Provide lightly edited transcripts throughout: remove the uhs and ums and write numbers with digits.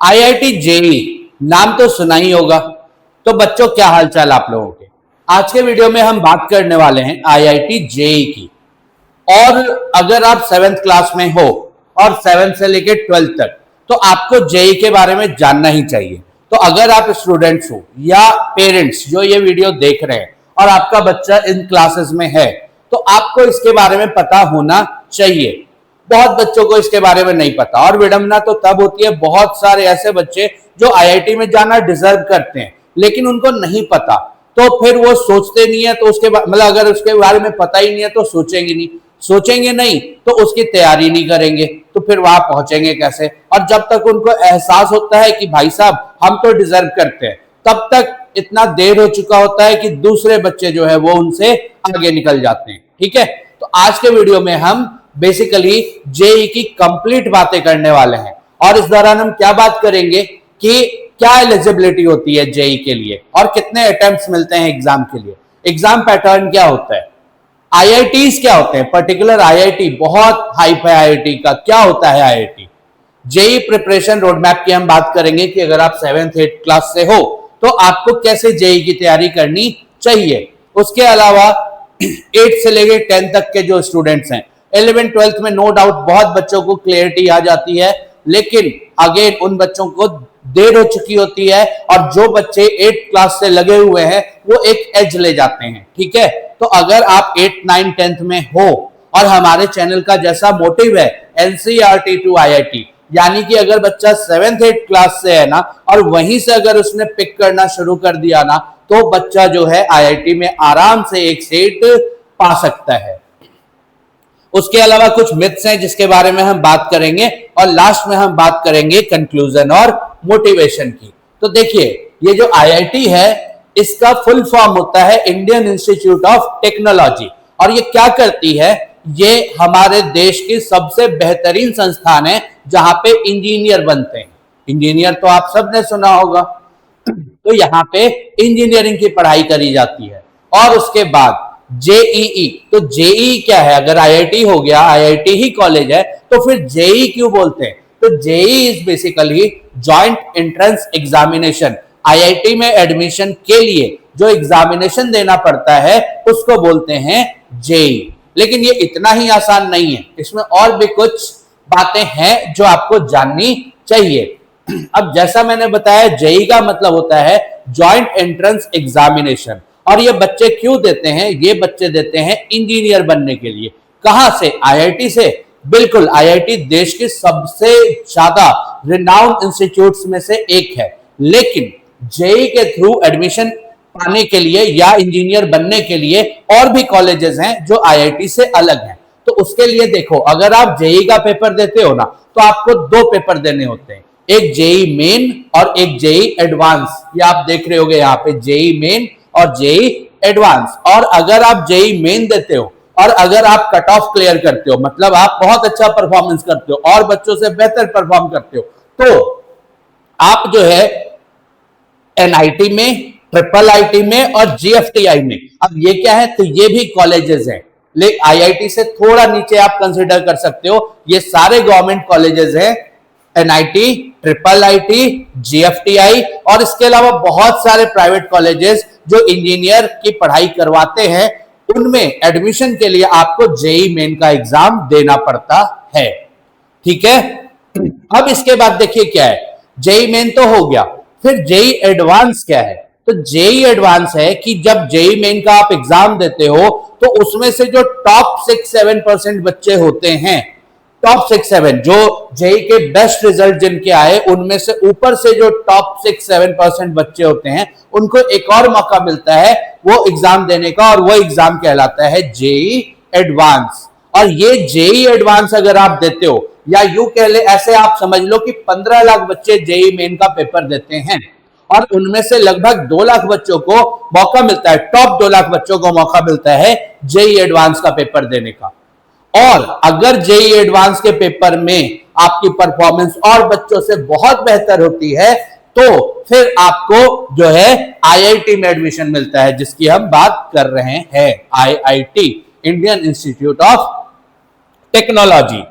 IIT JEE नाम तो सुना ही होगा। तो बच्चों क्या हालचाल आप लोगों के। आज के वीडियो में हम बात करने वाले हैं आईआईटी जेई की। और अगर आप 7th क्लास में हो और 7th से लेकर 12th तक तो आपको जेई के बारे में जानना ही चाहिए। तो अगर आप स्टूडेंट्स हो या पेरेंट्स जो ये वीडियो देख रहे हैं और आपका बच्चा इन क्लासेस में है तो आपको इसके बारे में पता होना चाहिए। बहुत बच्चों को इसके बारे में नहीं पता और विडंबना तो तब होती है, बहुत सारे ऐसे बच्चे जो आईआईटी में जाना डिजर्व करते हैं लेकिन उनको नहीं पता, तो फिर वो सोचते नहीं है। तो उसके मतलब अगर उसके बारे में पता ही नहीं है तो सोचेंगे नहीं तो उसकी तैयारी नहीं करेंगे, तो फिर वहां पहुंचेंगे कैसे। और जब तक उनको एहसास होता है कि भाई साहब हम तो डिजर्व करते हैं, तब तक इतना देर हो चुका होता है कि दूसरे बच्चे जो है वो उनसे आगे निकल जाते हैं। ठीक है, तो आज के वीडियो में हम बेसिकली जेई की कंप्लीट बातें करने वाले हैं और इस दौरान हम क्या बात करेंगे कि क्या एलिजिबिलिटी होती है जेई के लिए और कितने अटेम्प्ट्स मिलते हैं एग्जाम के लिए, एग्जाम पैटर्न क्या होता है, आईआईटीज क्या होते हैं, पर्टिकुलर आईआईटी बहुत हाइप है आईआईटी का, क्या होता है IIT. JEE preparation road map की हम बात करेंगे कि अगर आप 7th 8th क्लास से हो तो आपको कैसे जेई की तैयारी करनी चाहिए। उसके अलावा 8th से लेकर 10th तक के जो स्टूडेंट्स हैं, 11th 12th में नो डाउट बहुत बच्चों को क्लियरिटी आ जाती है, लेकिन अगेन उन बच्चों को देर हो चुकी होती है और जो बच्चे 8th क्लास से लगे हुए हैं वो एक एज ले जाते हैं। ठीक है, तो अगर आप 8th 9th 10th में हो और हमारे चैनल का जैसा मोटिव है एनसीईआरटी टू आईआईटी, यानी कि अगर बच्चा 7th 8th क्लास से है ना और वहीं से अगर उसने पिक करना शुरू कर दिया ना तो बच्चा जो है आईआईटी में आराम से एक सीट पा सकता है। उसके अलावा कुछ मिथ्स हैं जिसके बारे में हम बात करेंगे और लास्ट में हम बात करेंगे कंक्लूजन और मोटिवेशन की। तो देखिए, ये जो आईआईटी है इसका फुल फॉर्म होता है इंडियन इंस्टीट्यूट ऑफ टेक्नोलॉजी, और ये क्या करती है, ये हमारे देश की सबसे बेहतरीन संस्थान है जहां पे इंजीनियर बनते हैं। इंजीनियर तो आप सबने सुना होगा, तो यहाँ पे इंजीनियरिंग की पढ़ाई करी जाती है। और उसके बाद जेईई, तो जेईई क्या है, अगर आईआईटी हो गया, आईआईटी ही कॉलेज है, तो फिर जेईई क्यों बोलते हैं, तो JEE is basically joint entrance examination. IIT में एडमिशन के लिए जो एग्जामिनेशन देना पड़ता है उसको बोलते हैं जेईई। लेकिन ये इतना ही आसान नहीं है, इसमें और भी कुछ बातें हैं जो आपको जाननी चाहिए। अब जैसा मैंने बताया, जेईई का मतलब होता है जॉइंट एंट्रेंस एग्जामिनेशन, और ये बच्चे क्यों देते हैं, ये बच्चे देते हैं इंजीनियर बनने के लिए। कहां से, आईआईटी से। बिल्कुल, आईआईटी देश की सबसे ज्यादा रिनाउंड इंस्टीट्यूट्स में से एक है, लेकिन जेईई के थ्रू एडमिशन पाने के लिए या इंजीनियर बनने के लिए और भी कॉलेजेस हैं जो आईआईटी से अलग हैं। तो उसके लिए देखो, अगर आप जेईई का पेपर देते हो ना तो आपको दो पेपर देने होते हैं, एक जेईई मेन और एक जेईई एडवांस। ये आप देख रहे होगे यहाँ पे, जेईई मेन और जेईई एडवांस। और अगर आप जेईई मेन देते हो और अगर आप कट ऑफ क्लियर करते हो, मतलब आप बहुत अच्छा परफॉर्मेंस करते हो और बच्चों से बेहतर परफॉर्म करते हो, तो आप जो है एनआईटी में, ट्रिपल आईटी में और जीएफटीआई में, अब ये क्या है, तो ये भी कॉलेजेस हैं, लेकिन आईआईटी से थोड़ा नीचे आप कंसिडर कर सकते हो, ये सारे गवर्नमेंट कॉलेजेस हैं, एनआईटी, ट्रिपल आईटी, जीएफटीआई, और इसके अलावा बहुत सारे प्राइवेट कॉलेजेस जो इंजीनियर की पढ़ाई करवाते हैं, उनमें एडमिशन के लिए आपको जेईई मेन का एग्जाम देना पड़ता है। ठीक है, अब इसके बाद देखिए क्या है, जेईई मेन तो हो गया, फिर जेईई एडवांस क्या है। तो जेईई एडवांस है कि जब जेईई मेन का आप एग्जाम देते हो तो उसमें से जो टॉप 6-7% बच्चे होते हैं, टॉप 6-7 जो जेईई के बेस्ट रिजल्ट जिनके आए, उनमें से ऊपर से जो टॉप 6-7% बच्चे होते हैं उनको एक और मौका मिलता है वो एग्जाम देने का, और वो एग्जाम कहलाता है जेईई एडवांस। और ये जेईई एडवांस अगर आप देते हो, या यूं कह ले, ऐसे आप समझ लो कि 15 लाख बच्चे जेईई मेन का पेपर देते हैं और उनमें से लगभग 2 लाख बच्चों को मौका मिलता है, टॉप 2 लाख बच्चों को मौका मिलता है जेईई एडवांस का पेपर देने का। और अगर जेईई एडवांस के पेपर में आपकी परफॉर्मेंस और बच्चों से बहुत बेहतर होती है तो फिर आपको जो है आईआईटी में एडमिशन मिलता है, जिसकी हम बात कर रहे हैं, IIT, Indian institute of technology.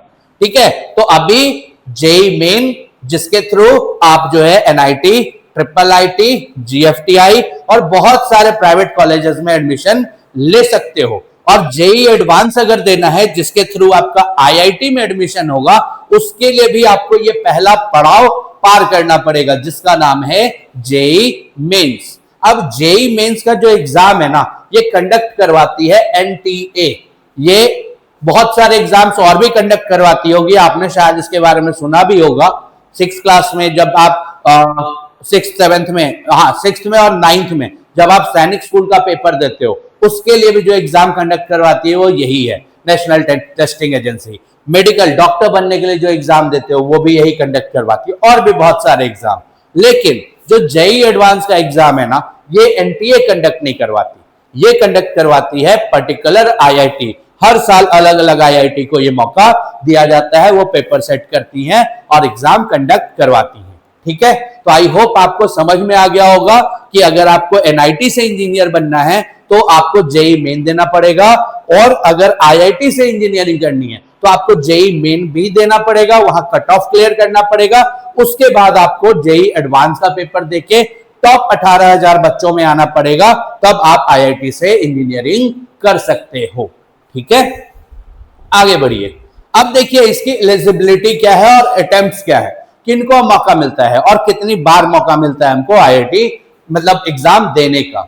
ठीक है, तो अभी जेईई मेन, जिसके थ्रू आप जो है एनआईटी, ट्रिपल आईटी, जीएफटीआई और बहुत सारे प्राइवेट कॉलेजेस में एडमिशन ले सकते हो। और जेई एडवांस अगर देना है जिसके थ्रू आपका आईआईटी में एडमिशन होगा, उसके लिए भी आपको ये पहला पड़ाव पार करना पड़ेगा जिसका नाम है जेई मेंस। अब जेई मेंस का जो एग्जाम है ना, ये कंडक्ट करवाती है एनटीए। ये बहुत सारे एग्जाम्स और भी कंडक्ट करवाती होगी, आपने शायद इसके बारे में सुना भी होगा। 6th क्लास में जब आप 6th 7th में, हाँ 6th में और 9th में जब आप सैनिक स्कूल का पेपर देते हो, उसके लिए भी जो एग्जाम कंडक्ट करवाती है वो यही है, national testing agency. Medical doctor बनने के लिए जो एग्जाम देते हो वो भी यही कंडक्ट करवाती है, और भी बहुत सारे एग्जाम। लेकिन जो जेई एडवांस का एग्जाम है ना, ये एनटीए कंडक्ट नहीं करवाती, ये कंडक्ट करवाती है पर्टिकुलर आईआईटी। हर साल अलग अलग आईआईटी को ये मौका दिया जाता है, वो पेपर सेट करती हैं और एग्जाम कंडक्ट करवाती हैं। ठीक है, तो आई होप आपको समझ में आ गया होगा कि अगर आपको एनआईटी से इंजीनियर बनना है तो आपको जेई मेन देना पड़ेगा, और अगर आईआईटी से इंजीनियरिंग करनी है तो आपको जेई मेन भी देना पड़ेगा, वहां कट ऑफ क्लियर करना पड़ेगा। उसके बाद आपको जेई एडवांस का पेपर देके टॉप 18,000 बच्चों में आना पड़ेगा, तब आप आईआईटी से इंजीनियरिंग कर सकते हो। ठीक है, आगे बढ़िए। अब देखिए इसकी एलिजिबिलिटी क्या है और अटेम्प्ट्स क्या है, किनको मौका मिलता है और कितनी बार मौका मिलता है हमको आईआईटी मतलब एग्जाम देने का।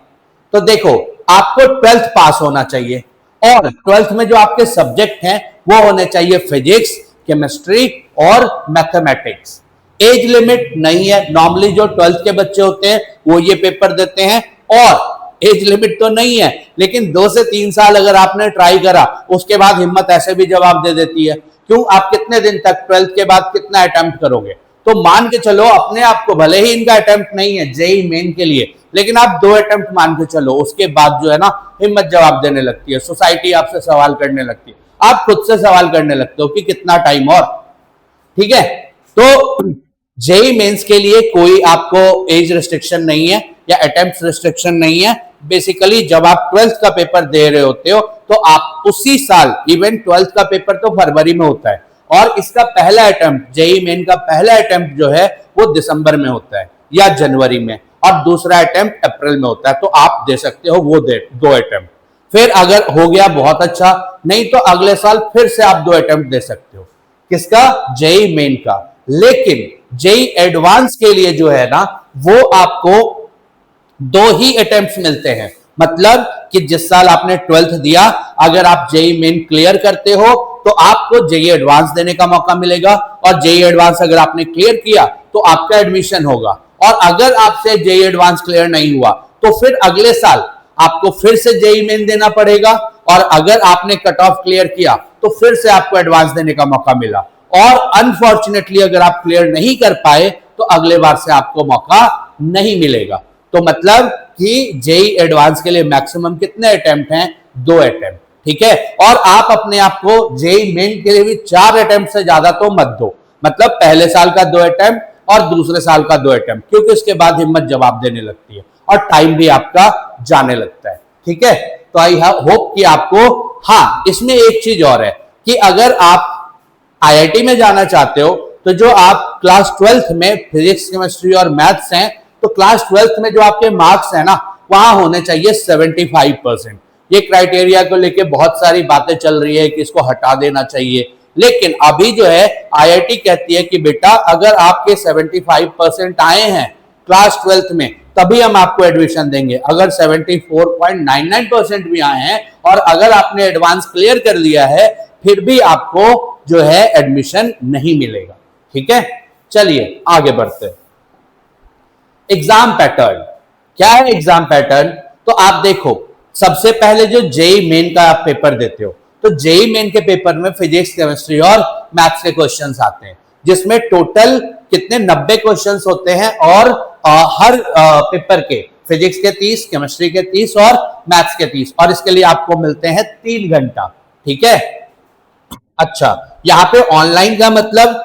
तो देखो, आपको 12th पास होना चाहिए, और 12th में जो आपके सब्जेक्ट हैं वो होने चाहिए फिजिक्स, केमिस्ट्री और मैथमेटिक्स। एज लिमिट नहीं है, नॉर्मली जो 12th के बच्चे होते हैं वो ये पेपर देते हैं, और एज लिमिट तो नहीं है, लेकिन 2 से 3 साल अगर आपने ट्राई करा, उसके बाद हिम्मत ऐसे भी जवाब दे देती है। क्यों, आप कितने दिन तक 12th के बाद कितना अटेम्प्ट करोगे? तो मान के चलो अपने आप को, भले ही इनका अटेम्प्ट नहीं है जेई मेन के लिए, लेकिन आप 2 अटेम्प्ट मान के चलो, उसके बाद जो है ना हिम्मत जवाब देने लगती है, सोसाइटी आपसे सवाल करने लगती है, आप खुद से सवाल करने लगते हो कि कितना टाइम और। ठीक है, तो जेई मेंस के लिए कोई आपको एज रिस्ट्रिक्शन नहीं है या अटेम्प्ट रिस्ट्रिक्शन नहीं है। बेसिकली जब आप 12th का पेपर दे रहे होते हो तो आप उसी साल, इवन 12th का पेपर तो फरवरी में होता है, और इसका पहला अटेम्प्ट, जेई मेन का पहला अटेम्प्ट जो है वो दिसंबर में होता है या जनवरी में, और दूसरा अटेम्प्ट अप्रैल में होता है। तो आप दे सकते हो वो 2 अटेम्प्ट। फिर अगर हो गया बहुत अच्छा, नहीं तो अगले साल फिर से आप 2 अटेम्प्ट दे सकते हो। किसका? जेई मेन का। लेकिन जेई एडवांस के लिए जो है ना, वो आपको 2 ही अटेम्प्ट मिलते हैं। मतलब कि जिस साल आपने 12th दिया, अगर आप जेई मेन क्लियर करते हो तो आपको जेई एडवांस देने का मौका मिलेगा, और जेई एडवांस अगर आपने क्लियर किया तो आपका एडमिशन होगा। और अगर आपसे जेई एडवांस क्लियर नहीं हुआ तो फिर अगले साल आपको फिर से जेई मेन देना पड़ेगा, और अगर आपने कट ऑफ क्लियर किया तो फिर से आपको एडवांस देने का मौका मिला। और अनफॉर्चुनेटली अगर आप क्लियर नहीं कर पाए तो अगले बार से आपको मौका नहीं मिलेगा। तो मतलब कि जेई एडवांस के लिए मैक्सिमम कितने अटेम्प्ट हैं? 2 अटेम्प्ट। ठीक है, और आप अपने आप को जेई मेन के लिए भी 4 अटेम्प्ट से ज्यादा तो मत दो। मतलब पहले साल का 2 अटेम्प्ट और दूसरे साल का 2 अटेम्प्ट, क्योंकि उसके बाद हिम्मत जवाब देने लगती है और टाइम भी आपका जाने लगता है। ठीक है, तो आई होप कि आपको, हाँ इसमें एक चीज और है कि अगर आप आईआईटी में जाना चाहते हो तो जो आप क्लास 12th में फिजिक्स, केमिस्ट्री और मैथ्स हैं, तो क्लास 12th में जो आपके मार्क्स है ना, वहां होने चाहिए 75%। ये क्राइटेरिया को लेके बहुत सारी बातें चल रही है कि इसको हटा देना चाहिए, लेकिन अभी जो है आईआईटी कहती है कि बेटा अगर आपके 75% आए हैं क्लास 12th में तभी हम आपको एडमिशन देंगे। अगर 74.99% भी आए हैं और अगर आपने एडवांस क्लियर कर लिया है, फिर भी आपको जो है एडमिशन नहीं मिलेगा। ठीक है, चलिए आगे बढ़ते हैं। एग्जाम पैटर्न क्या है? एग्जाम पैटर्न तो आप देखो, सबसे पहले जो जेई मेन का आप पेपर देते हो, तो जेई मेन के पेपर में फिजिक्स, केमिस्ट्री और मैथ्स के क्वेश्चंस आते हैं, जिसमें टोटल कितने 90 क्वेश्चंस होते हैं, और हर पेपर के फिजिक्स के 30, केमिस्ट्री के 30 और मैथ्स के 30, और इसके लिए आपको मिलते हैं 3 घंटा। ठीक है, अच्छा यहां पे ऑनलाइन का मतलब,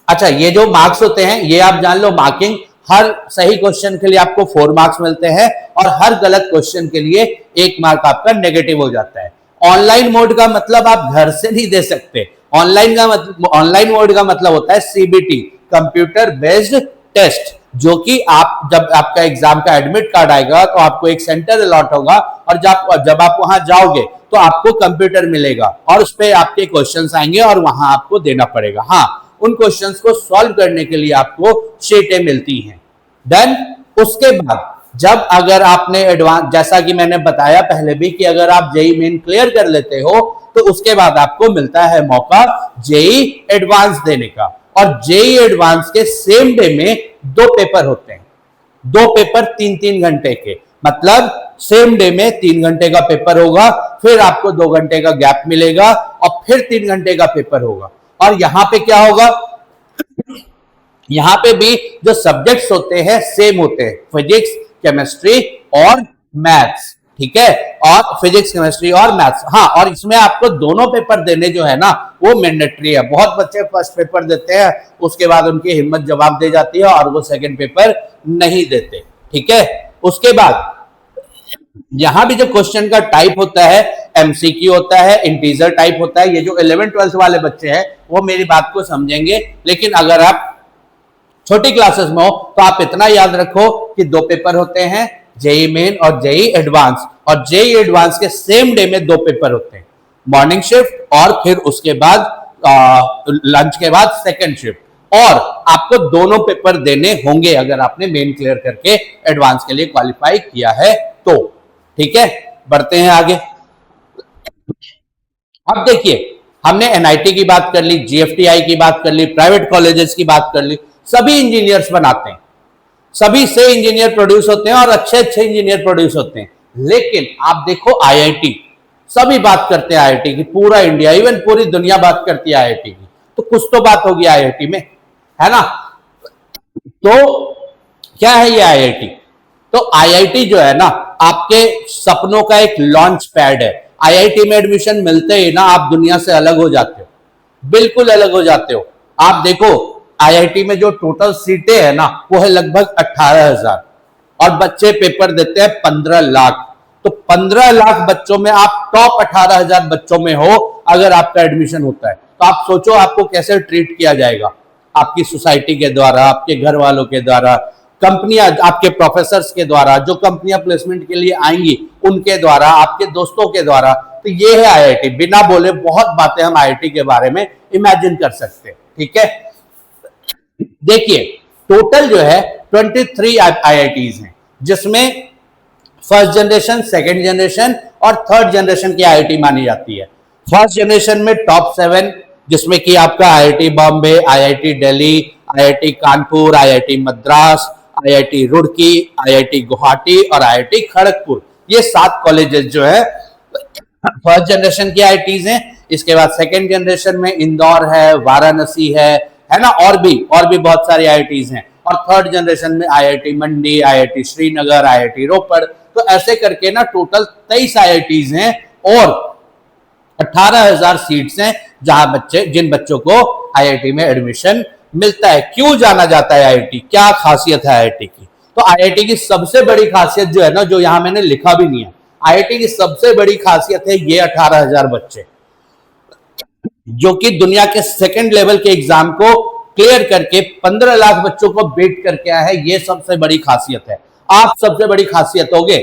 अच्छा ये जो मार्क्स होते हैं ये आप जान लो, मार्किंग हर सही क्वेश्चन के लिए आपको 4 मार्क्स मिलते हैं, और हर गलत क्वेश्चन के लिए 1 मार्क आपका नेगेटिव हो जाता है। ऑनलाइन मोड का मतलब आप घर से नहीं दे सकते। ऑनलाइन मोड का मतलब होता है सीबीटी, कंप्यूटर बेस्ड टेस्ट, जो कि आप जब आपका एग्जाम का एडमिट कार्ड आएगा तो आपको एक सेंटर अलॉट होगा और जब आप वहां जाओगे तो आपको कंप्यूटर मिलेगा और उस पर आपके क्वेश्चंस आएंगे और वहां आपको देना पड़ेगा। हाँ, उन क्वेश्चंस को सॉल्व करने के लिए आपको शीटें मिलती हैं। देन उसके बाद जब अगर आपने एडवांस, जैसा कि मैंने बताया पहले भी कि अगर आप जेई मेन क्लियर कर लेते हो तो उसके बाद आपको मिलता है मौका जेई एडवांस देने का। और जेई एडवांस के सेम डे में 2 पेपर होते हैं, 2 पेपर 3-3 घंटे के, मतलब सेम डे में 3 घंटे का पेपर होगा, फिर आपको 2 घंटे का गैप मिलेगा और फिर 3 घंटे का पेपर होगा। और यहां पे क्या होगा, यहां पे भी जो सब्जेक्ट्स होते हैं सेम होते हैं, फिजिक्स, केमिस्ट्री और मैथ्स, ठीक है, और फिजिक्स, केमिस्ट्री और मैथ्स। हाँ, और इसमें आपको दोनों पेपर देने जो है ना वो मैंडेटरी है। बहुत बच्चे फर्स्ट पेपर देते हैं, उसके बाद उनकी हिम्मत जवाब दे जाती है और वो सेकंड पेपर नहीं देते, ठीक है। उसके बाद यहां भी जो क्वेश्चन का टाइप होता है एमसीक्यू होता है, इंटीजर टाइप होता है। ये जो 11th-12th वाले बच्चे हैं वो मेरी बात को समझेंगे, लेकिन अगर आप छोटी क्लासेस में हो तो आप इतना याद रखो कि 2 पेपर होते हैं, जेई मेन और जेई एडवांस, और जेई एडवांस के सेम डे में 2 पेपर होते हैं, मॉर्निंग शिफ्ट और फिर उसके बाद लंच के बाद सेकंड शिफ्ट। और आपको दोनों पेपर देने होंगे अगर आपने मेन क्लियर करके एडवांस के लिए क्वालिफाई किया है तो, ठीक है। बढ़ते हैं आगे। अब देखिए, हमने एनआईटी की बात कर ली, जीएफटीआई की बात कर ली, प्राइवेट कॉलेजेस की बात कर ली। सभी इंजीनियर्स बनाते हैं, सभी से इंजीनियर प्रोड्यूस होते हैं और अच्छे अच्छे इंजीनियर प्रोड्यूस होते हैं। लेकिन आप देखो आईआईटी, सभी बात करते हैं आईआईटी की, पूरा इंडिया, इवन पूरी दुनिया बात करती है आईआईटी की, तो कुछ तो बात होगी आईआईटी में, है ना। तो क्या है ये आईआईटी? तो आईआईटी जो है ना आपके सपनों का एक लॉन्च पैड है। आईआईटी में एडमिशन मिलते ही ना आप दुनिया से अलग हो जाते हो, बिल्कुल अलग हो जाते हो। आप देखो आईआईटी में जो टोटल सीटें हैं ना वो है लगभग 18,000 और बच्चे पेपर देते हैं 15 लाख। तो 15 लाख बच्चों में आप टॉप 18,000 बच्चों में हो अगर आपका एडमिशन होता है, तो आप सोचो आपको कैसे ट्रीट किया जाएगा, आपकी सोसाइटी के द्वारा, आपके घर वालों के द्वारा, कंपनियां, आपके प्रोफेसर्स के द्वारा, जो कंपनियां प्लेसमेंट के लिए आएंगी उनके द्वारा, आपके दोस्तों के द्वारा। तो ये है आईआईटी। बिना बोले बहुत बातें हम आईआईटी के बारे में इमेजिन कर सकते हैं, ठीक है। देखिए टोटल जो है 23 आईआईटीज हैं, जिसमें फर्स्ट जनरेशन, सेकंड जनरेशन और थर्ड जनरेशन की आईआईटी मानी जाती है। फर्स्ट जनरेशन में टॉप 7, जिसमें कि आपका IIT Bombay, IIT Delhi, IIT Kanpur, IIT Madras, IIT Roorkee, IIT Guwahati और आईआईटी खड़गपुर, ये 7 कॉलेजेस जो है फर्स्ट जनरेशन की आईआईटीज हैं। इसके बाद सेकंड जनरेशन में इंदौर है, वाराणसी है ना, और भी बहुत सारी आईआईटीज हैं। और थर्ड जनरेशन में आईआईटी मंडी, आईआईटी श्रीनगर, आईआईटी रोपड़, तो ऐसे करके ना टोटल 23 आईआईटीज हैं और 18,000 सीट्स हैं जहां जिन बच्चों को आईआईटी में एडमिशन मिलता है। क्यों जाना जाता है आईआईटी, क्या खासियत है आईआईटी की? तो आईआईटी की सबसे बड़ी खासियत जो है ना, जो यहां मैंने लिखा भी नहीं है, आईआईटी की सबसे बड़ी खासियत है ये 18,000 बच्चे जो कि दुनिया के सेकंड लेवल के एग्जाम को क्लियर करके 15 लाख बच्चों को बीट करके आया है। ये सबसे बड़ी खासियत है, आप सबसे बड़ी खासियत होगे,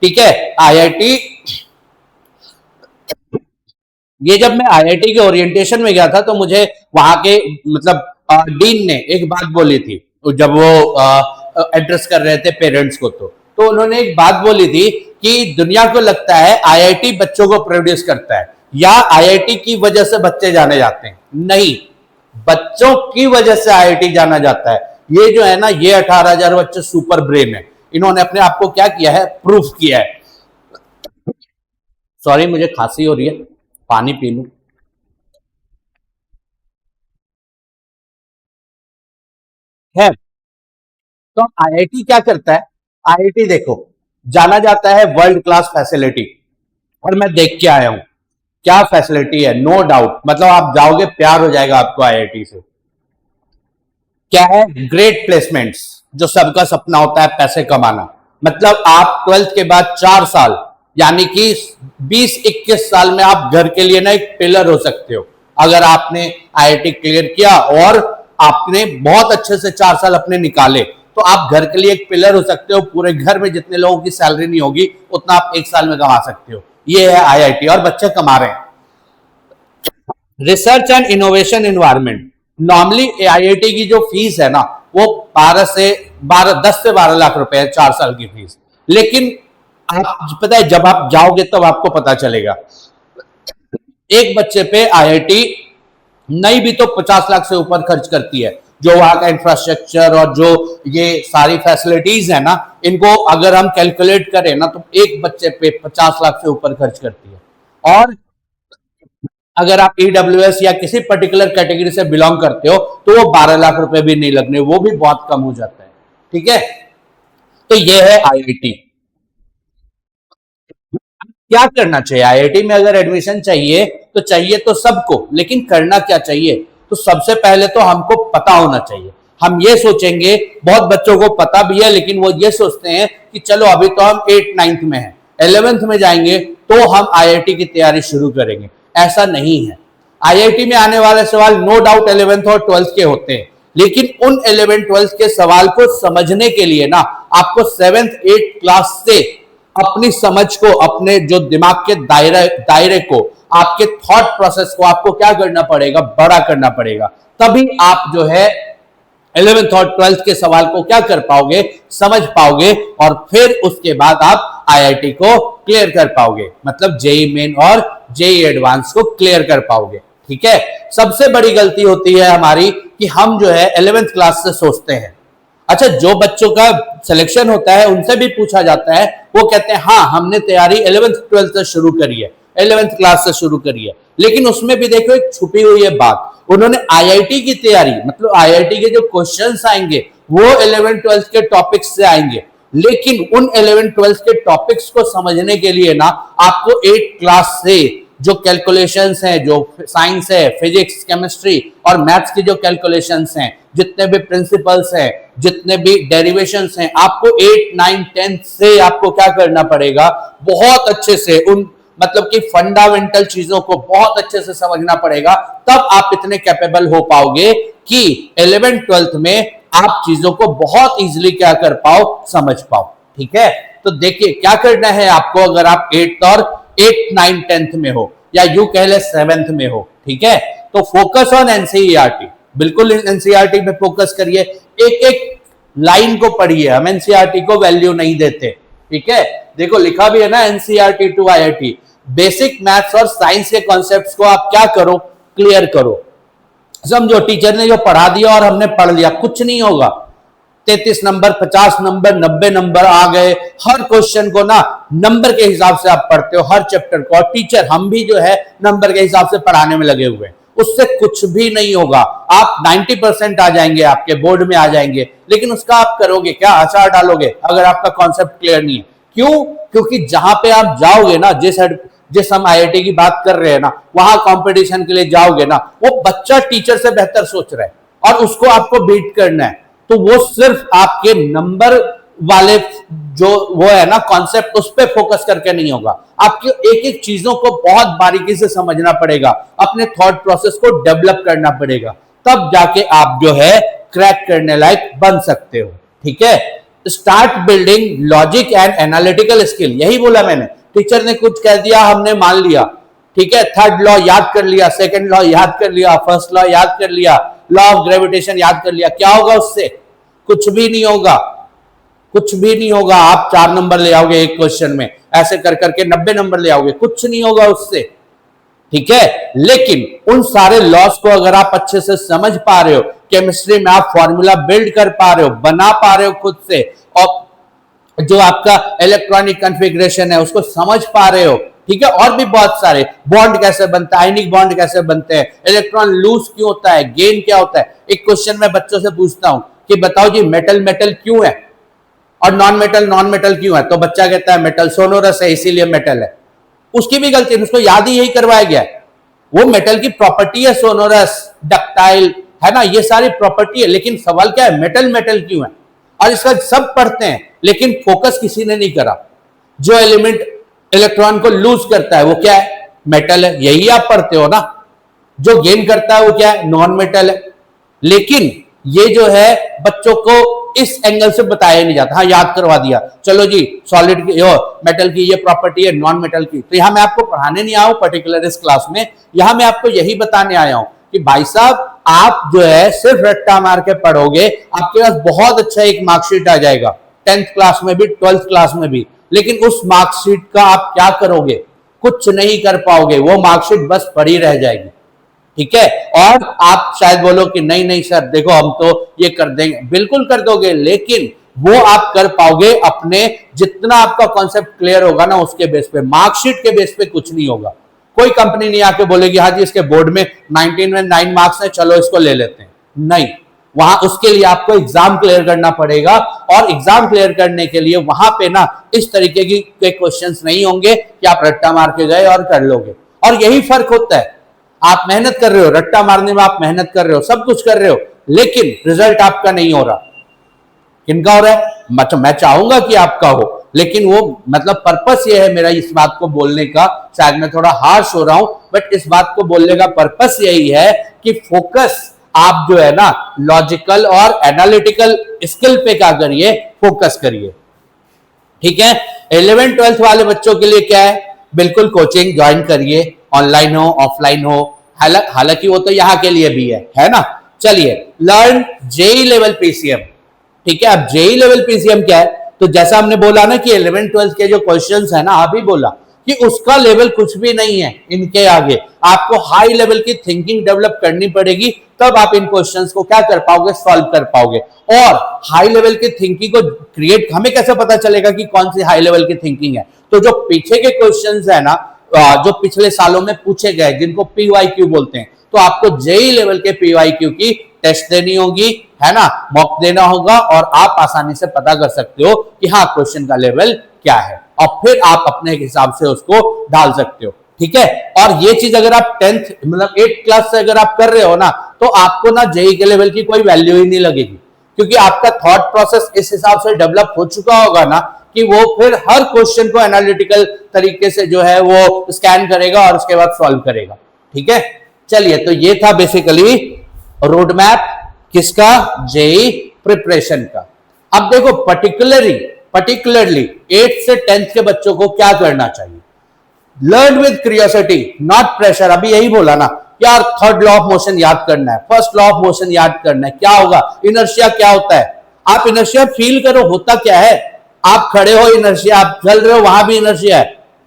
ठीक है। आईआईटी, ये जब मैं आईआईटी के ओरिएंटेशन में गया था तो मुझे वहां के मतलब डीन ने एक बात बोली थी, जब वो एड्रेस कर रहे थे पेरेंट्स को, तो उन्होंने एक बात बोली थी कि दुनिया को लगता है आईआईटी बच्चों को प्रोड्यूस करता है या आईआईटी की वजह से बच्चे जाने जाते हैं। नहीं, बच्चों की वजह से आईआईटी जाना जाता है। ये जो है ना, ये 18,000 बच्चे सुपर ब्रेन है, इन्होंने अपने आप को क्या किया है, प्रूफ किया है। सॉरी, मुझे खांसी हो रही है, पानी पी लूं। है तो आईआईटी क्या करता है, आईआईटी देखो जाना जाता है वर्ल्ड क्लास फैसिलिटी, और मैं देख के आया हूं क्या फैसिलिटी है, नो डाउट। मतलब आप जाओगे प्यार हो जाएगा आपको आईआईटी से। क्या है, ग्रेट प्लेसमेंट्स, जो सबका सपना होता है पैसे कमाना। मतलब आप 12th के बाद 4 साल यानी कि 20-21 साल में आप घर के लिए ना एक पिलर हो सकते हो अगर आपने आईआईटी क्लियर किया और आपने बहुत अच्छे से 4 साल अपने निकाले तो आप घर के लिए एक पिलर हो सकते हो। पूरे घर में जितने लोगों की सैलरी नहीं होगी उतना आप 1 साल में कमा सकते हो। ये है आईआईटी और बच्चे कमा रहे हैं। Research and innovation environment, normally IIT की जो फीस है ना वो 10 से 12 लाख रुपए है 4 साल की फीस। लेकिन आप पता है जब आप जाओगे तब आपको पता चलेगा एक बच्चे पे आईआईटी नहीं भी तो 50 लाख से ऊपर खर्च करती है। जो वहां का इंफ्रास्ट्रक्चर और जो ये सारी फैसिलिटीज है ना, इनको अगर हम कैलकुलेट करें ना तो एक बच्चे पे 50 लाख से ऊपर खर्च करती है। और अगर आप ईडब्ल्यूएस या किसी पर्टिकुलर कैटेगरी से बिलोंग करते हो तो वो 12 लाख रुपए भी नहीं लगने, वो भी बहुत कम हो जाता है। ठीक है, तो ये है आईआईटी। क्या करना चाहिए आईआईटी में? अगर एडमिशन चाहिए तो सबको, लेकिन करना क्या चाहिए? तो सबसे पहले तो हमको पता होना चाहिए। हम ये सोचेंगे, बहुत बच्चों को पता भी है लेकिन वो ये सोचते हैं कि चलो अभी तो हम 8th 9th में हैं, 11th में जाएंगे तो हम आईआईटी की तैयारी शुरू करेंगे। ऐसा नहीं है। आईआईटी में आने वाले सवाल नो डाउट 11th और 12th के होते हैं, लेकिन उन 11th 12th के सवाल को समझने के लिए ना आपको 7th 8th क्लास से अपनी समझ को, अपने जो दिमाग के दायरे को, आपके थॉट प्रोसेस को आपको क्या करना पड़ेगा? बड़ा करना पड़ेगा। तभी आप जो है 11th और 12th के सवाल को क्या कर पाओगे? समझ पाओगे और फिर उसके बाद आप आईआईटी को क्लियर कर पाओगे, मतलब जेई मेन और जेई एडवांस को क्लियर कर पाओगे। ठीक है, सबसे बड़ी गलती होती है हमारी कि हम जो है 11th क्लास से सोचते हैं। अच्छा, जो बच्चों का सिलेक्शन होता है उनसे भी पूछा जाता है, वो कहते हैं हाँ हमने तैयारी 11th 12th से शुरू करी है, 11th क्लास से शुरू करी है। लेकिन उसमें भी देखो एक छुपी हुई है बात, उन्होंने आईआईटी की तैयारी, मतलब आईआईटी के जो क्वेश्चंस आएंगे वो 11th 12th के टॉपिक्स से आएंगे। लेकिन उन 11th 12th के टॉपिक्स को समझने के लिए ना आपको 8th क्लास से जो कैलकुलेशंस हैं, जो साइंस है, फिजिक्स, केमिस्ट्री और मैथ्स की जो कैलकुलेशंस हैं, जितने भी प्रिंसिपल्स हैं, जितने भी डेरिवेशंस हैं, आपको 8th 9th 10th से आपको क्या करना पड़ेगा? बहुत अच्छे से उन मतलब कि फंडामेंटल चीजों को बहुत अच्छे से समझना पड़ेगा। तब आप इतने कैपेबल हो पाओगे कि 11th 12th में आप चीजों को बहुत इजीली क्या कर पाओ? समझ पाओ। ठीक है, तो देखिए क्या करना है आपको अगर आप 8th 9th 10th में हो या यू कह ले 7th में हो। ठीक है, तो फोकस ऑन एनसीईआरटी, बिल्कुल एनसीईआरटी पे फोकस करिए, एक एक लाइन को पढ़िए। हम एनसीईआरटी को वैल्यू नहीं देते। ठीक है, देखो लिखा भी है ना NCERT to IIT, basic maths और साइंस के कॉन्सेप्ट्स को आप क्या करो? क्लियर करो। समझो टीचर ने जो पढ़ा दिया और हमने पढ़ लिया, कुछ नहीं होगा। 33 नंबर, 50 नंबर, 90 नंबर आ गए। हर क्वेश्चन को ना नंबर के हिसाब से आप पढ़ते हो, हर चैप्टर को। और टीचर हम भी जो है नंबर के हिसाब से पढ़ाने में लगे हुए हैं, उससे कुछ भी नहीं होगा। आप 90% आ जाएंगे, आपके बोर्ड में आ जाएंगे, लेकिन उसका आप करोगे क्या? अचार डालोगे अगर आपका कॉन्सेप्ट क्लियर नहीं है। क्यों? क्योंकि जहां पे आप जाओगे ना, जिस हम आईआईटी की बात कर रहे हैं ना, वहां कंपटीशन के लिए जाओगे ना, वो बच्चा टीचर से बेहतर सोच रहा है और उसको आपको बीट करना है। तो वो सिर्फ आपके नंबर वाले जो वो है ना कॉन्सेप्ट, उस पर फोकस करके नहीं होगा। आपको एक एक चीजों को बहुत बारीकी से समझना पड़ेगा, अपने थॉट प्रोसेस को डेवलप करना पड़ेगा, तब जाके आप जो है क्रैक करने लायक बन सकते हो। ठीक है, start building logic and analytical skill, यही बोला मैंने। टीचर ने कुछ कह दिया, हमने मान लिया। ठीक है, थर्ड लॉ याद कर लिया, सेकंड लॉ याद कर लिया, फर्स्ट लॉ याद कर लिया, लॉ ऑफ ग्रेविटेशन याद कर लिया। क्या होगा उससे? कुछ भी नहीं होगा, कुछ भी नहीं होगा। आप 4 नंबर ले आओगे एक क्वेश्चन में, ऐसे कर करके 90 नंबर ले आओगे, कुछ नहीं होगा उससे। ठीक है, लेकिन उन सारे लॉस को अगर आप अच्छे से समझ पा रहे हो, केमिस्ट्री में आप फॉर्मूला बिल्ड कर पा रहे हो, बना पा रहे हो खुद से, और जो आपका इलेक्ट्रॉनिक कॉन्फ़िगरेशन है उसको समझ पा रहे हो। ठीक है, और भी बहुत सारे बॉन्ड कैसे बनता है, आयनिक बॉन्ड कैसे बनते हैं, इलेक्ट्रॉन लूज क्यों होता है, गेन क्या होता है। एक क्वेश्चन मैं बच्चों से पूछता हूं कि बताओ जी मेटल मेटल क्यों है और नॉन मेटल क्यों है? तो बच्चा कहता है मेटल सोनोरस है इसीलिए मेटल है। उसकी भी गलती है, उसको याद ही यही करवाया गया है। वो मेटल की प्रॉपर्टी है, सोनोरस, डक्टाइल, है ना, ये सारी प्रॉपर्टी है। लेकिन सवाल क्या है? मेटल मेटल क्यों है? और इसका सब पढ़ते हैं लेकिन फोकस किसी ने नहीं करा। जो एलिमेंट इलेक्ट्रॉन को लूज करता है वो क्या है? मेटल है, यही आप पढ़ते हो ना। जो गेन करता है वो क्या है? नॉन मेटल है। लेकिन ये जो है बच्चों को इस एंगल से बताया नहीं जाता। हाँ, याद करवा दिया, चलो जी सॉलिड की मेटल की ये प्रॉपर्टी है, नॉन मेटल की। तो यहां मैं आपको पढ़ाने नहीं आया हूं पर्टिकुलर इस क्लास में, यहां मैं आपको यही बताने आया हूं कि भाई साहब आप जो है सिर्फ रट्टा मार के पढ़ोगे, आपके पास बहुत अच्छा एक मार्कशीट आ जाएगा 10th क्लास में भी 12th क्लास में भी, लेकिन उस मार्कशीट का आप क्या करोगे? कुछ नहीं कर पाओगे, वो मार्कशीट बस पड़ी रह जाएगी। ठीक है, और आप शायद बोलो कि नहीं नहीं सर देखो हम तो ये कर देंगे, बिल्कुल कर दोगे, लेकिन वो आप कर पाओगे अपने जितना आपका कॉन्सेप्ट क्लियर होगा ना उसके बेस पे, मार्कशीट के बेस पे कुछ नहीं होगा। कोई कंपनी नहीं आके बोलेगी हाँ जी इसके बोर्ड में 19 में 9 मार्क्स है, चलो इसको ले लेते हैं, नहीं। वहां उसके लिए आपको एग्जाम क्लियर करना पड़ेगा, और एग्जाम क्लियर करने के लिए वहां पे ना इस तरीके के क्वेश्चंस नहीं होंगे कि आप रट्टा मार के गए और कर लोगे। और यही फर्क होता है, आप मेहनत कर रहे हो, रट्टा मारने में आप मेहनत कर रहे हो, सब कुछ कर रहे हो, लेकिन रिजल्ट आपका नहीं हो रहा। किनका हो रहा है? मैं चाहूंगा कि आपका हो, लेकिन वो मतलब पर्पस ये है मेरा इस बात को बोलने का, शायद मैं थोड़ा हार्श हो रहा हूं, बट इस बात को बोलने का पर्पस यही है कि फोकस आप जो है ना लॉजिकल और एनालिटिकल स्किल पे क्या करिए, फोकस करिए। ठीक है, 11th 12th वाले बच्चों के लिए क्या है, बिल्कुल कोचिंग ज्वाइन करिए, ऑनलाइन हो ऑफलाइन हो, हालांकि वो तो यहां के लिए भी है ना। चलिए, लर्न जेई लेवल पीसीएम। ठीक है, अब जेई लेवल पीसीएम क्या है? तो जैसा हमने बोला ना कि 11th 12th के जो क्वेश्चंस है ना, अभी बोला कि उसका लेवल कुछ भी नहीं है इनके आगे, आपको हाई लेवल की थिंकिंग डेवलप करनी पड़ेगी, तब आप इन क्वेश्चंस को क्या कर पाओगे, सॉल्व कर पाओगे। और हाई लेवल की थिंकिंग को क्रिएट हमें कैसे पता चलेगा कि कौन सी हाई लेवल की थिंकिंग है? तो जो पीछे के क्वेश्चंस है ना, जो पिछले सालों में पूछे गए, जिनको पीवाईक्यू बोलते हैं, तो आपको जेई लेवल के पीवाईक्यू की टेस्ट देनी होगी, है ना, मॉक देना होगा, और आप आसानी से पता कर सकते हो कि हाँ क्वेश्चन का लेवल क्या है, और फिर आप अपने हिसाब से उसको डाल सकते हो। ठीक है, और ये चीज अगर आप 10th मतलब 8th क्लास से अगर आप कर रहे हो ना, तो आपको ना जेई के लेवल की कोई वैल्यू ही नहीं लगेगी, क्योंकि आपका थॉट प्रोसेस इस हिसाब से डेवलप हो चुका होगा ना कि वो फिर हर क्वेश्चन को एनालिटिकल तरीके से जो है वो स्कैन करेगा और उसके बाद सॉल्व करेगा। ठीक है, चलिए, तो ये था बेसिकली रोड मैप किसका, जेई प्रिपरेशन का। अब देखो पर्टिकुलरली 8th से 10th के बच्चों को क्या करना चाहिए? Learn with curiosity not pressure. अभी यही बोला ना यार, थर्ड लॉ ऑफ मोशन याद करना है, फर्स्ट लॉ ऑफ मोशन याद करना है, क्या होगा, इनर्शिया क्या होता है, आप इनर्शिया फील करो, होता क्या है, आप खड़े हो इनर्शिया, आप चल रहे हो वहां भी इनर्शिया है।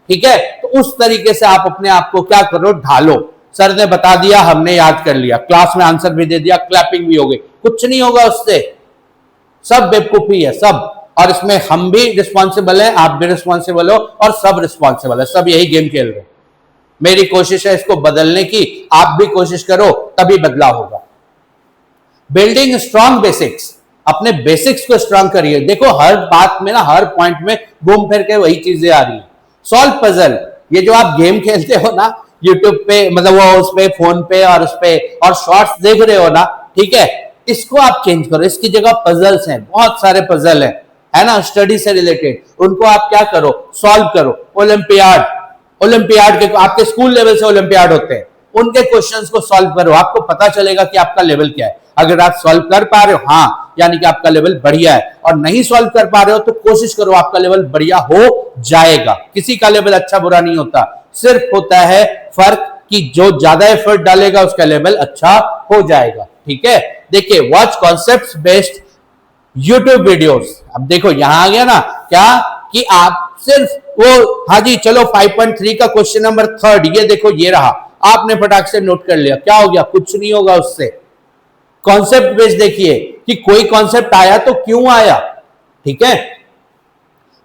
ठीक है, तो उस तरीके से आप अपने आप को क्या करो, ढालो। सर ने बता दिया, हमने याद कर लिया, क्लास में आंसर भी दे दिया, क्लैपिंग भी हो गई, कुछ नहीं होगा उससे, सब बेवकूफी है सब। और इसमें हम भी रिस्पॉन्सिबल हैं, आप भी रिस्पॉन्सिबल हो, और सब रिस्पॉन्सिबल है, सब यही गेम खेल रहे हैं। मेरी कोशिश है इसको बदलने की, आप भी कोशिश करो, तभी बदलाव होगा। बिल्डिंग स्ट्रॉन्ग बेसिक्स, अपने बेसिक्स को स्ट्रॉन्ग करिए। देखो हर बात में ना, हर पॉइंट में घूम फिर के वही चीजें आ रही है। सॉल्व पजल, ये जो आप गेम खेलते हो ना यूट्यूब पे, मतलब वो उस पे फोन पे और उस पे और शॉर्ट्स देख रहे हो ना, ठीक है, इसको आप चेंज करो, इसकी जगह पजल्स हैं, बहुत सारे पजल हैं, है ना, स्टडी से रिलेटेड, उनको आप क्या करो, सॉल्व करो। ओलंपियाड के आपके स्कूल लेवल से ओलंपियाड होते हैं, उनके क्वेश्चंस को सॉल्व करो, आपको पता चलेगा कि आपका लेवल क्या है। अगर आप सॉल्व कर पा रहे हो, हाँ, यानी कि आपका लेवल बढ़िया है, और नहीं सॉल्व कर पा रहे हो तो कोशिश करो, आपका लेवल बढ़िया हो जाएगा। किसी का लेवल अच्छा बुरा नहीं होता, सिर्फ होता है फर्क कि जो ज्यादा एफर्ट डालेगा उसका लेवल अच्छा हो जाएगा। ठीक है, देखिए, watch concepts based YouTube videos. अब देखो यहां आ गया ना क्या, कि आप सिर्फ वो, हाँ जी चलो 5.3 का क्वेश्चन नंबर 3, ये देखो ये रहा, आपने फटाक से नोट कर लिया, क्या हो गया, कुछ नहीं होगा उससे। कॉन्सेप्ट बेस्ड देखिए कि कोई कॉन्सेप्ट आया तो क्यों आया। ठीक है,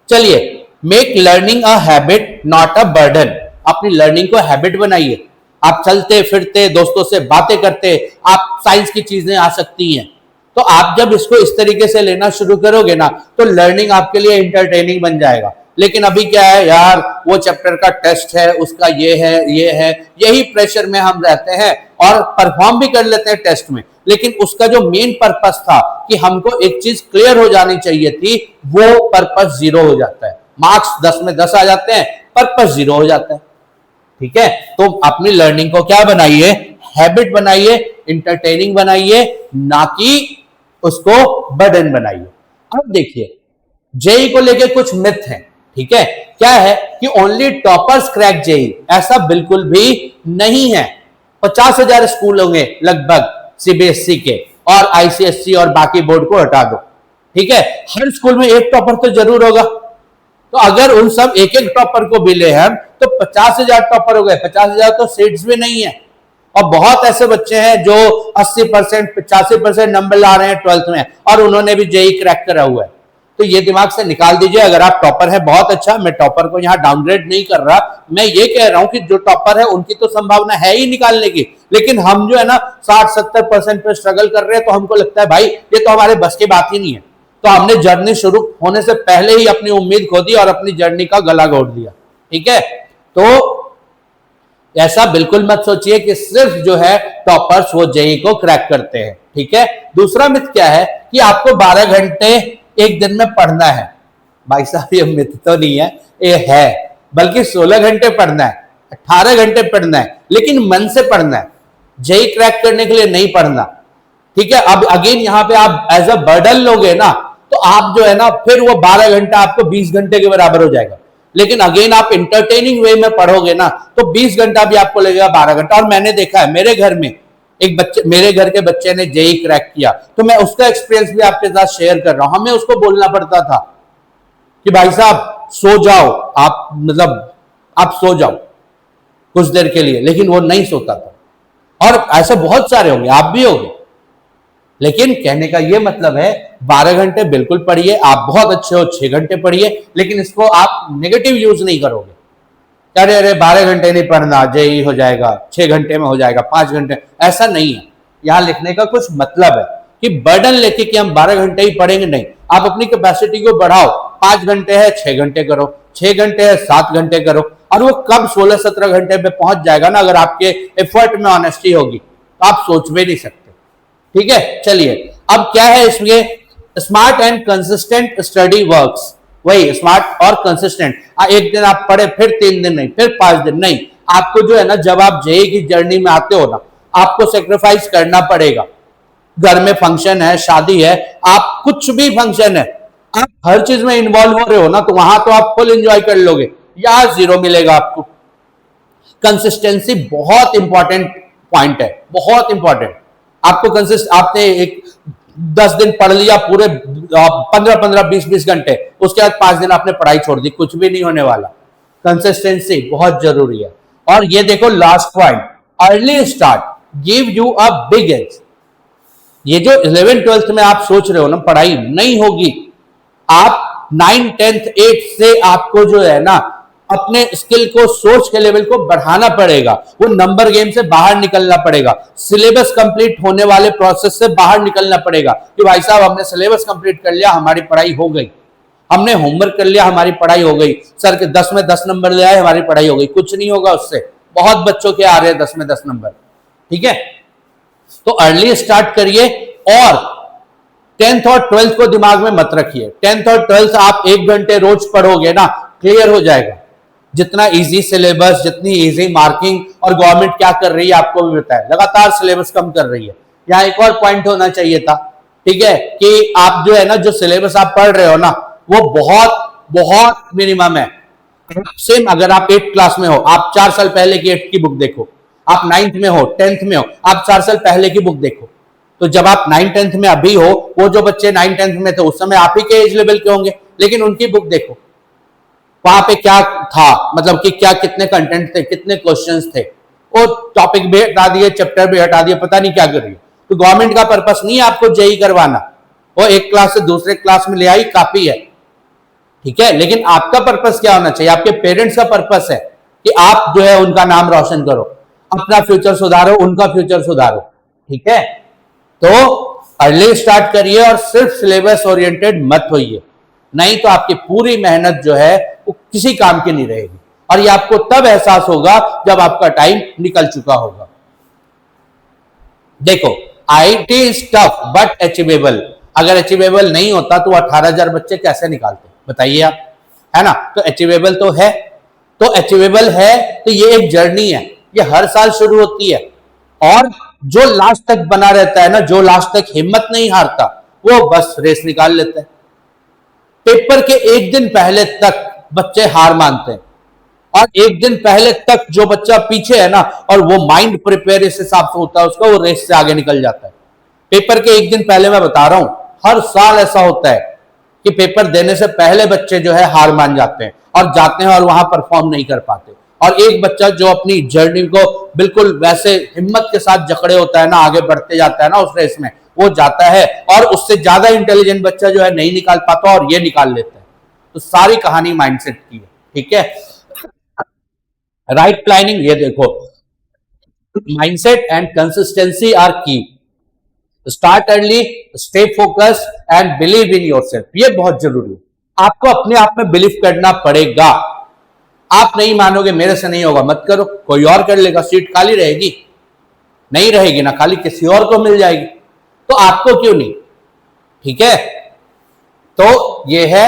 चलिए, make learning a habit not a burden. अपनी लर्निंग को हैबिट बनाइए, आप चलते फिरते दोस्तों से बातें करते, आप साइंस की चीजें आ सकती हैं, तो आप जब इसको इस तरीके से लेना शुरू करोगे ना, तो लर्निंग आपके लिए इंटरटेनिंग बन जाएगा। लेकिन अभी क्या है यार, वो चैप्टर का टेस्ट है, उसका ये है, यही प्रेशर में हम रहते हैं, और परफॉर्म भी कर लेते हैं टेस्ट में, लेकिन उसका जो मेन पर्पस था कि हमको एक चीज क्लियर हो जानी चाहिए थी, वो पर्पस जीरो हो जाता है। मार्क्स 10 में 10 आ जाते हैं, पर्पस जीरो हो जाता है। ठीक है, तो अपनी लर्निंग को क्या बनाइए, हैबिट बनाइए, इंटरटेनिंग बनाइए, ना कि उसको बर्डन बनाइए। अब देखिए जेई को लेके कुछ मिथ हैं, ठीक है। क्या है कि ओनली टॉपर्स क्रैक जेई, ऐसा बिल्कुल भी नहीं है। 50,000 स्कूल होंगे लगभग सीबीएसई के, और आईसीएसई और बाकी बोर्ड को हटा दो, ठीक है। हर स्कूल में एक टॉपर तो जरूर होगा। तो अगर उन सब एक एक टॉपर को भी ले हम तो 50,000 टॉपर हो गए। 50,000 तो सीट्स भी नहीं है। और बहुत ऐसे बच्चे हैं जो 80%, 85% नंबर ला रहे हैं 12th में, और उन्होंने भी जेई क्रैक करा हुआ है। तो ये दिमाग से निकाल दीजिए। अगर आप टॉपर है बहुत अच्छा, मैं टॉपर को यहाँ डाउनग्रेड नहीं कर रहा, मैं ये कह रहा हूं कि जो टॉपर है उनकी तो संभावना है ही निकालने की, लेकिन हम जो है ना 60-70% पे स्ट्रगल कर रहे हैं, तो हमको लगता है भाई ये तो हमारे बस की बात ही नहीं है। तो हमने जर्नी शुरू होने से पहले ही अपनी उम्मीद खो दी और अपनी जर्नी का गला घोट दिया, ठीक है। तो ऐसा बिल्कुल मत सोचिए कि सिर्फ जो है टॉपर्स वो जेई को क्रैक करते हैं, ठीक है। दूसरा मिथ क्या है कि आपको 12 घंटे एक दिन में पढ़ना है। भाई साहब ये मिथ तो नहीं है, ये है, बल्कि 16 घंटे पढ़ना है, 18 घंटे पढ़ना है, लेकिन मन से पढ़ना है। जेई क्रैक करने के लिए नहीं पढ़ना, ठीक है। अब अगेन यहां पे आप एज अ बर्डन लोगे ना, तो आप जो है ना फिर वो 12 घंटा आपको 20 घंटे के बराबर हो जाएगा। लेकिन अगेन आप इंटरटेनिंग वे में पढ़ोगे ना तो 20 घंटा भी आपको लगेगा 12 घंटा। और मैंने देखा है मेरे घर में एक बच्चे, मेरे घर के बच्चे ने जेई क्रैक किया, तो मैं उसका एक्सपीरियंस भी आपके साथ शेयर कर रहा हूं। हमें उसको बोलना पड़ता था कि भाई साहब सो जाओ, आप मतलब आप सो जाओ कुछ देर के लिए, लेकिन वो नहीं सोता था। और ऐसे बहुत सारे होंगे, आप भी होंगे। लेकिन कहने का यह मतलब है 12 घंटे बिल्कुल पढ़िए, आप बहुत अच्छे हो 6 घंटे पढ़िए, लेकिन इसको आप नेगेटिव यूज नहीं करोगे। अरे अरे 12 घंटे नहीं पढ़ना, जेई हो जाएगा, 6 घंटे में हो जाएगा, 5 घंटे, ऐसा नहीं है। यहां लिखने का कुछ मतलब है कि बर्डन लेके कि हम 12 घंटे ही पढ़ेंगे, नहीं। आप अपनी कैपेसिटी को बढ़ाओ, 5 घंटे है 6 घंटे करो, 6 घंटे है 7 घंटे करो, और वो कब 16-17 घंटे पे पहुंच जाएगा ना, अगर आपके एफर्ट में ऑनेस्टी होगी तो आप सोच भी नहीं सकते, ठीक है। चलिए अब क्या है इसमें, smart and consistent study works. वही स्मार्ट और कंसिस्टेंट, एक दिन आप पढ़े, फिर 3 दिन नहीं, फिर 5 दिन नहीं। आपको जो है ना, जब आप जेई की जर्नी में आते हो ना, आपको सेक्रीफाइस करना पड़ेगा। घर में फंक्शन है, शादी है, आप कुछ भी फंक्शन है, आप हर चीज में इन्वॉल्व हो रहे हो ना, तो वहां तो आप फुल एंजॉय कर लोगे, या 0 मिलेगा आपको। कंसिस्टेंसी बहुत इंपॉर्टेंट पॉइंट है, बहुत इंपॉर्टेंट। आपको आपने एक 10 दिन पढ़ लिया, पूरे 15-15, 20-20 घंटे, उसके बाद 5 दिन आपने पढ़ाई छोड़ दी, कुछ भी नहीं होने वाला। कंसिस्टेंसी बहुत जरूरी है। और ये देखो last point, early start give you a big edge. ये जो 11th-12th में आप सोच रहे हो ना पढ़ाई नहीं होगी, आप 9, 10th, 8th से आपको जो है ना अपने स्किल को, सोच के लेवल को बढ़ाना पड़ेगा। वो नंबर गेम से बाहर निकलना पड़ेगा, सिलेबस कंप्लीट होने वाले प्रोसेस से बाहर निकलना पड़ेगा कि भाई साहब हमने सिलेबस कंप्लीट कर लिया, हमारी पढ़ाई हो गई, हमने होमवर्क कर लिया, हमारी पढ़ाई हो गई, सर के 10 में 10 नंबर ले आए, हमारी पढ़ाई हो गई। कुछ नहीं होगा उससे। बहुत बच्चों के आ रहे हैं 10 में 10 नंबर, ठीक है। तो अर्ली स्टार्ट करिए, और 10th और 12th को दिमाग में मत रखिए। 10th और 12th आप 1 घंटे रोज पढ़ोगे ना, क्लियर हो जाएगा। जितना इजी सिलेबस, जितनी इजी मार्किंग, और गवर्नमेंट क्या कर रही है आपको भी पता है, लगातार सिलेबस कम कर रही है। यहाँ एक और पॉइंट होना चाहिए था, ठीक है, कि आप जो है ना, जो सिलेबस आप पढ़ रहे हो ना, वो बहुत बहुत मिनिमम है। सेम अगर आप 8th क्लास में हो, आप 4 साल पहले की 8th की बुक देखो। आप 9th में हो, 10th में हो, आप 4 साल पहले की बुक देखो। तो जब आप 9th, 10th में अभी हो, वो जो बच्चे 9th, 10th में थे उस समय आप ही के एज लेवल के होंगे, लेकिन उनकी बुक देखो, वहां पे क्या था, मतलब कि क्या, कितने कंटेंट थे, कितने क्वेश्चंस थे। वो टॉपिक भी हटा दिए, चैप्टर भी हटा दिए, पता नहीं क्या कर रही है। तो गवर्नमेंट का पर्पस नहीं है आपको जेई करवाना, वो एक क्लास से दूसरे क्लास में ले आई काफी है, ठीक है। लेकिन आपका पर्पस क्या होना चाहिए, आपके पेरेंट्स का पर्पस है कि आप जो है उनका नाम रोशन करो, अपना फ्यूचर सुधारो, उनका फ्यूचर सुधारो, ठीक है। तो अर्ली स्टार्ट करिए और सिर्फ सिलेबस ओरिएंटेड मत होइए, नहीं तो आपकी पूरी मेहनत जो है वो किसी काम की नहीं रहेगी। और ये आपको तब एहसास होगा जब आपका टाइम निकल चुका होगा। देखो IT is tough but achievable. अगर अचीवेबल नहीं होता तो 18,000 बच्चे कैसे निकालते, बताइए आप, है ना। तो अचीवेबल तो है, तो अचीवेबल है, तो ये एक जर्नी है, ये हर साल शुरू होती है। और जो लास्ट तक बना रहता है ना, जो लास्ट तक हिम्मत नहीं हारता, वो बस रेस निकाल लेता है। पेपर के एक दिन पहले तक बच्चे हार मानते हैं, और एक दिन पहले तक जो बच्चा पीछे है ना, और वो माइंड प्रिपेयर इस हिसाब से होता है उसका, वो रेस से आगे निकल जाता है। पेपर के एक दिन पहले, मैं बता रहा हूं, हर साल ऐसा होता है कि पेपर देने से पहले बच्चे जो है हार मान जाते हैं और जाते हैं और वहां परफॉर्म नहीं कर पाते। और एक बच्चा जो अपनी जर्नी को बिल्कुल वैसे हिम्मत के साथ जकड़े होता है ना, आगे बढ़ते जाता है ना उस रेस में, वो जाता है, और उससे ज्यादा इंटेलिजेंट बच्चा जो है नहीं निकाल पाता और ये निकाल लेता है। तो सारी कहानी माइंडसेट की है, ठीक है। राइट प्लानिंग, ये देखो, माइंडसेट एंड कंसिस्टेंसी आर की। Start early, stay focus and believe in yourself, ये बहुत जरूरी है। आपको अपने आप में बिलीव करना पड़ेगा। आप नहीं मानोगे मेरे से नहीं होगा, मत करो, कोई और कर लेगा, सीट खाली रहेगी, नहीं रहेगी ना खाली, किसी और को मिल जाएगी, तो आपको क्यों नहीं, ठीक है। तो ये है।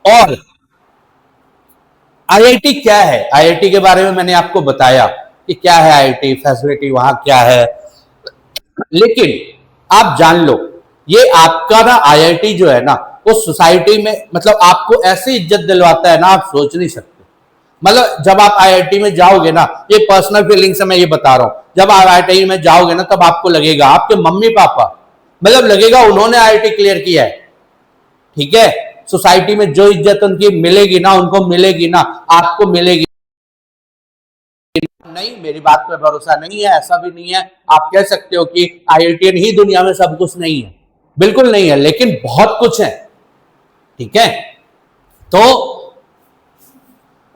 और आईआईटी क्या है, आईआईटी के बारे में मैंने आपको बताया कि क्या है आईआईटी, फैसिलिटी वहां क्या है, लेकिन आप जान लो, ये आपका ना आईआईटी जो है ना, वो सोसाइटी में मतलब आपको ऐसी इज्जत दिलवाता है ना, आप सोच नहीं सकते। मतलब जब आप आईआईटी में जाओगे ना, ये पर्सनल फीलिंग से मैं ये बता रहा हूं, जब आप आईआईटी में जाओगे ना, तब आपको लगेगा आपके मम्मी पापा, मतलब लगेगा उन्होंने आईआईटी क्लियर किया है, ठीक है। सोसाइटी में जो इज्जत उनकी मिलेगी ना, उनको मिलेगी ना, आपको मिलेगी नहीं। मेरी बात पे भरोसा नहीं है, ऐसा भी नहीं है। आप कह सकते हो कि आईआईटीएन ही दुनिया में सब कुछ नहीं है, बिल्कुल नहीं है, लेकिन बहुत कुछ है, ठीक है। तो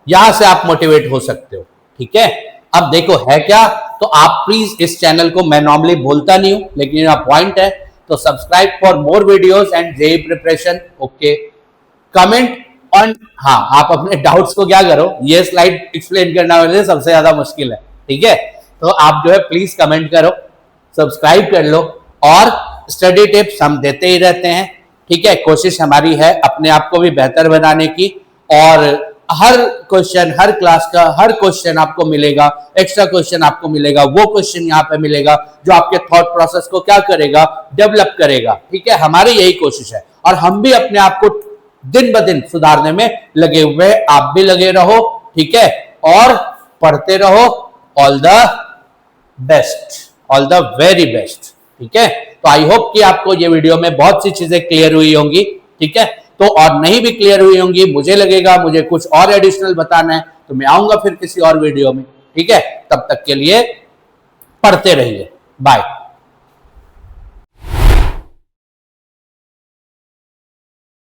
यहां से आप मोटिवेट हो सकते हो, ठीक है। अब देखो है क्या, तो आप प्लीज इस चैनल को, मैं नॉर्मली बोलता नहीं हूं लेकिन यह पॉइंट है, तो subscribe for more videos and JEE preparation, okay. Comment on, हाँ, आप अपने डाउट्स को क्या करो, ये स्लाइड एक्सप्लेन करना मेरे लिए सबसे ज्यादा मुश्किल है, ठीक है। तो आप जो है प्लीज कमेंट करो, सब्सक्राइब कर लो, और स्टडी टिप्स हम देते ही रहते हैं, ठीक है। कोशिश हमारी है अपने आप को भी बेहतर बनाने की, और हर क्वेश्चन, हर क्लास का हर क्वेश्चन आपको मिलेगा, एक्स्ट्रा क्वेश्चन आपको मिलेगा, वो क्वेश्चन यहाँ पे मिलेगा जो आपके थॉट प्रोसेस को क्या करेगा, डेवलप करेगा, ठीक है। हमारी यही कोशिश है, और हम भी अपने आप को दिन ब दिन सुधारने में लगे हुए, आप भी लगे रहो, ठीक है, और पढ़ते रहो। All the best, all the very best, ठीक है। तो आई होप कि आपको ये वीडियो में बहुत सी चीजें क्लियर हुई होंगी, ठीक है। तो और नहीं भी क्लियर हुई होंगी, मुझे लगेगा मुझे कुछ और एडिशनल बताना है, तो मैं आऊंगा फिर किसी और वीडियो में, ठीक है। तब तक के लिए पढ़ते रहिए, बाय।